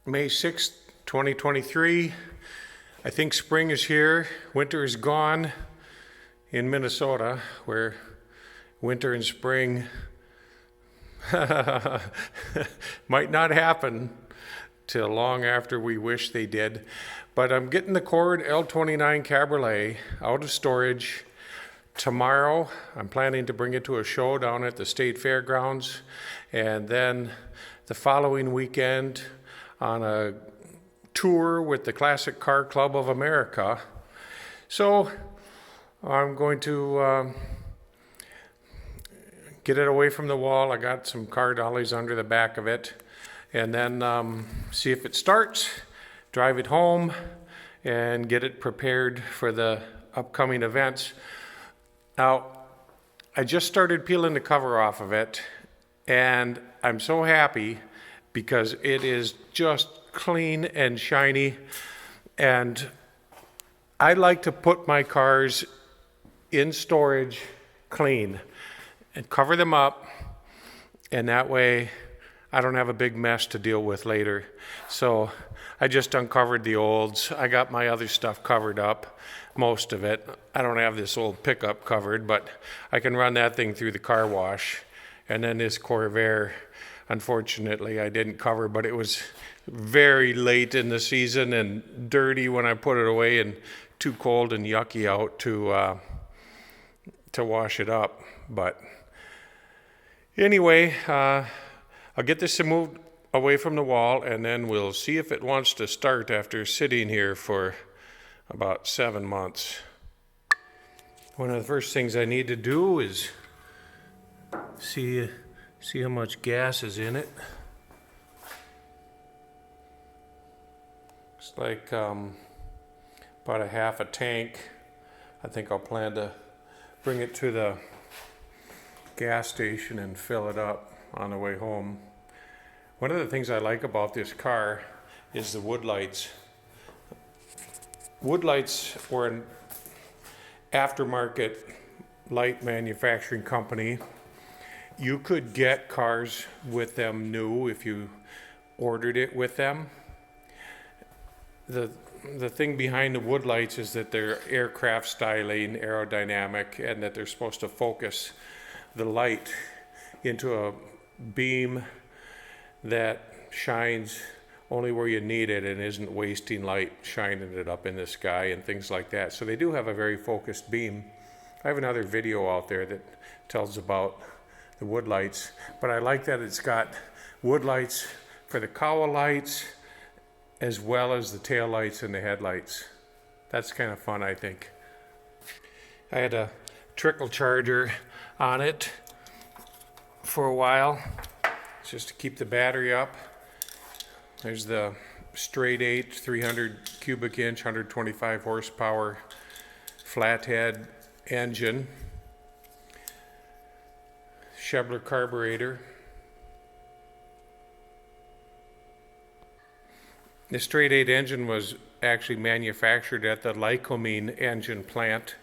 May 6th, 2023. I think spring is here. Winter is gone in Minnesota, where winter and spring might not happen till long after we wish they did. But I'm getting the Cord L29 Cabriolet out of storage tomorrow. I'm planning to bring it to a show down at the state fairgrounds, and then the following weekend on a tour with the Classic Car Club of America. So I'm going to get it away from the wall. I got some car dollies under the back of it, and then see if it starts, drive it home, and get it prepared for the upcoming events. Now, I just started peeling the cover off of it, and I'm so happy because it is just clean and shiny. And I like to put my cars in storage clean and cover them up, and that way I don't have a big mess to deal with later. So I just uncovered the olds. I got my other stuff covered up, most of it. I don't have this old pickup covered, but I can run that thing through the car wash. And then this Corvair, unfortunately, I didn't cover, but it was very late in the season and dirty when I put it away, and too cold and yucky out to wash it up. But anyway, I'll get this moved away from the wall, and then we'll see if it wants to start after sitting here for about 7 months. One of the first things I need to do is see how much gas is in it. It's like about a half a tank. I think I'll plan to bring it to the gas station and fill it up on the way home. One of the things I like about this car is the wood lights. Wood lights were an aftermarket light manufacturing company. You could get cars with them new if you ordered it with them. The thing behind the wood lights is that they're aircraft styling, aerodynamic, and that they're supposed to focus the light into a beam that shines only where you need it and isn't wasting light shining it up in the sky and things like that. So they do have a very focused beam. I have another video out there that tells about the wood lights, but I like that it's got wood lights for the cowl lights as well as the tail lights and the headlights. That's kind of fun, I think. I had a trickle charger on it for a while, just to keep the battery up. There's the straight 8 300 cubic inch 125 horsepower flathead engine, Chevrolet carburetor. The straight 8 engine was actually manufactured at the Lycoming engine plant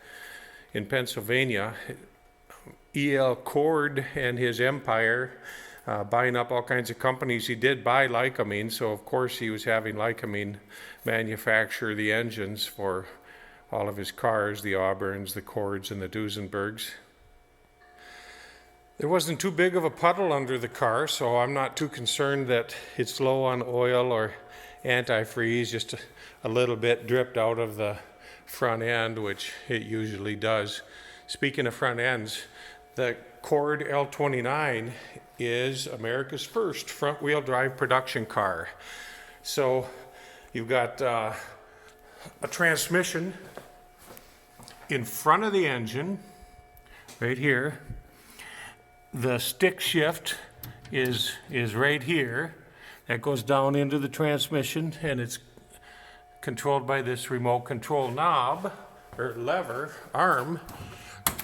in Pennsylvania. E.L. Cord and his empire, buying up all kinds of companies. He did buy Lycoming, so of course he was having Lycoming manufacture the engines for all of his cars, the Auburns, the Cords, and the Duesenbergs. There wasn't too big of a puddle under the car, so I'm not too concerned that it's low on oil or antifreeze. Just a little bit dripped out of the front end, which it usually does. Speaking of front ends, the Cord L29 is America's first front-wheel drive production car. So you've got a transmission in front of the engine, right here. The stick shift is right here. That goes down into the transmission, and it's controlled by this remote control knob, or lever, arm,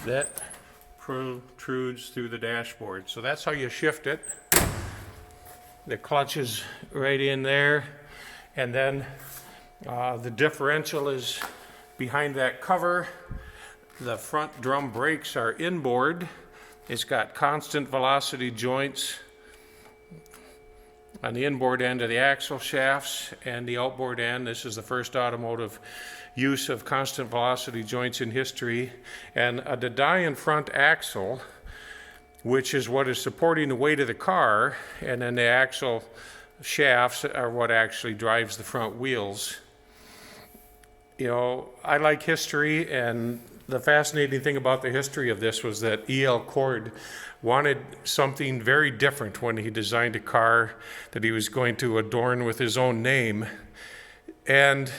that protrudes through the dashboard. So that's how you shift it. The clutch is right in there, and then the differential is behind that cover. The front drum brakes are inboard. It's got constant velocity joints on the inboard end of the axle shafts and the outboard end. This is the first automotive use of constant velocity joints in history. And a Dadayan front axle, which is what is supporting the weight of the car, and then the axle shafts are what actually drives the front wheels. You know, I like history, and the fascinating thing about the history of this was that E.L. Cord wanted something very different when he designed a car that he was going to adorn with his own name. And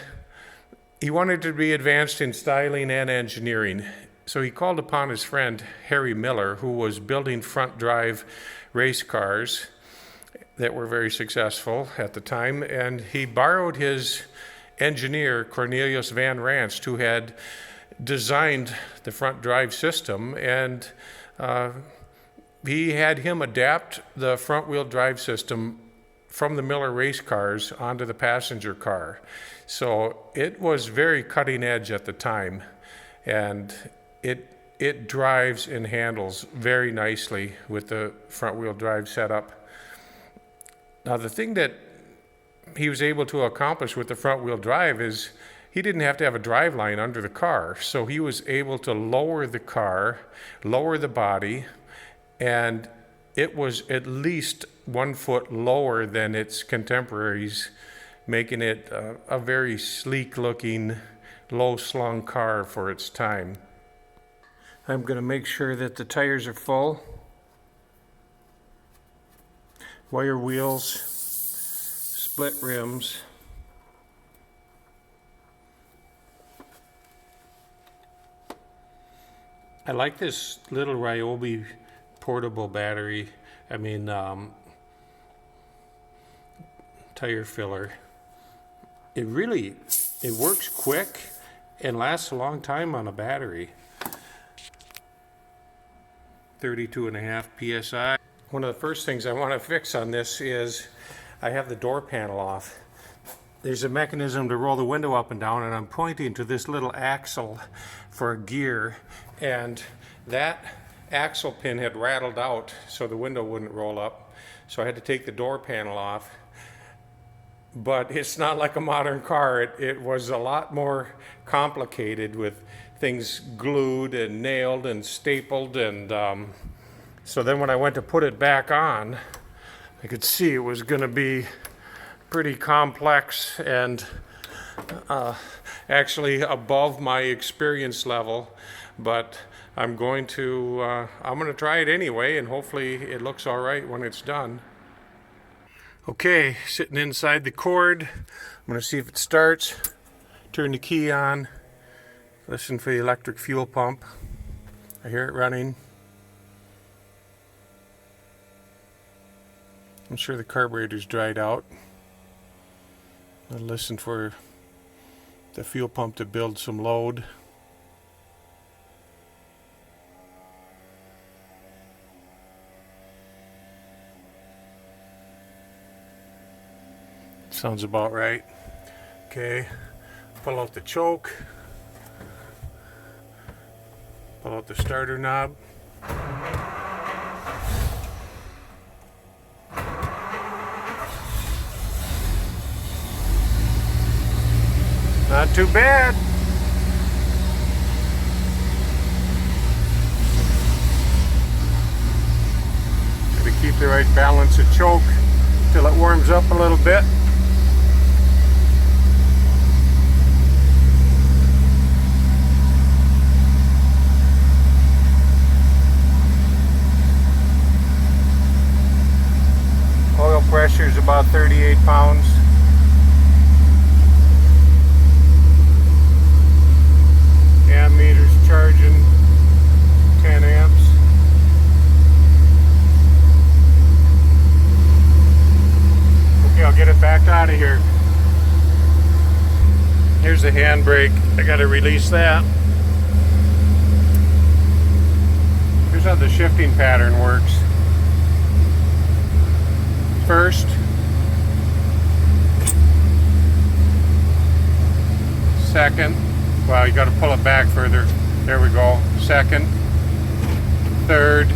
he wanted to be advanced in styling and engineering. So he called upon his friend Harry Miller, who was building front drive race cars that were very successful at the time, and he borrowed his engineer Cornelius Van Ranst, who had designed the front drive system, and he had him adapt the front wheel drive system from the Miller race cars onto the passenger car. So it was very cutting edge at the time, and it drives and handles very nicely with the front wheel drive setup. Now, the thing that he was able to accomplish with the front wheel drive is he didn't have to have a drive line under the car. So he was able to lower the car, lower the body, and it was at least 1 foot lower than its contemporaries, making it a very sleek looking, low slung car for its time. I'm going to make sure that the tires are full. Wire wheels, split rims. I like this little Ryobi portable battery, tire filler. It works quick and lasts a long time on a battery. 32.5 PSI. One of the first things I want to fix on this is I have the door panel off. There's a mechanism to roll the window up and down, and I'm pointing to this little axle for a gear, and that axle pin had rattled out so the window wouldn't roll up, so I had to take the door panel off. But it's not like a modern car. It was a lot more complicated with things glued and nailed and stapled, and so then when I went to put it back on, I could see it was going to be pretty complex and actually above my experience level, but I'm going to try it anyway, and hopefully it looks all right when it's done. Okay, sitting inside the Cord. I'm going to see if it starts. Turn the key on. Listen for the electric fuel pump. I hear it running. I'm sure the carburetor's dried out. I'll listen for the fuel pump to build some load. Sounds about right. Okay, pull out the choke. Pull out the starter knob. Not too bad. Gotta keep the right balance of choke till it warms up a little bit. Oil pressure is about 38 pounds. Ammeter's charging 10 amps. Okay, I'll get it back out of here. Here's the handbrake. I got to release that. Here's how the shifting pattern works. First, second, well, you got to pull it back further. There we go. Second, third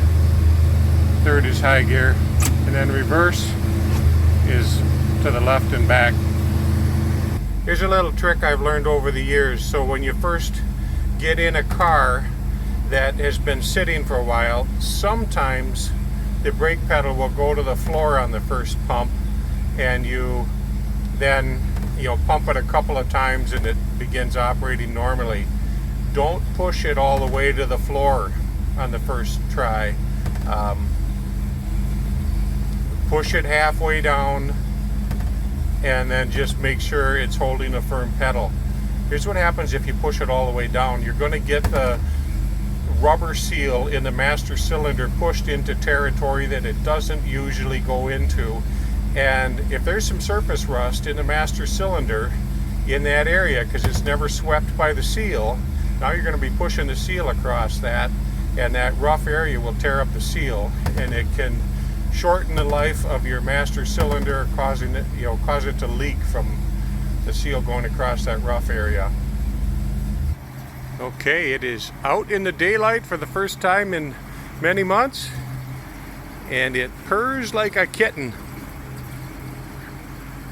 is high gear, and then reverse is to the left and back. Here's a little trick I've learned over the years. So when you first get in a car that has been sitting for a while, sometimes the brake pedal will go to the floor on the first pump, and you then pump it a couple of times and it begins operating normally. Don't push it all the way to the floor on the first try. Push it halfway down and then just make sure it's holding a firm pedal. Here's what happens if you push it all the way down. You're going to get the rubber seal in the master cylinder pushed into territory that it doesn't usually go into, and if there's some surface rust in the master cylinder in that area because it's never swept by the seal, now you're going to be pushing the seal across that, and that rough area will tear up the seal, and it can shorten the life of your master cylinder, causing it, cause it to leak from the seal going across that rough area. Okay, it is out in the daylight for the first time in many months, and it purrs like a kitten.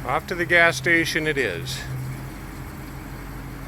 Off to the gas station it is.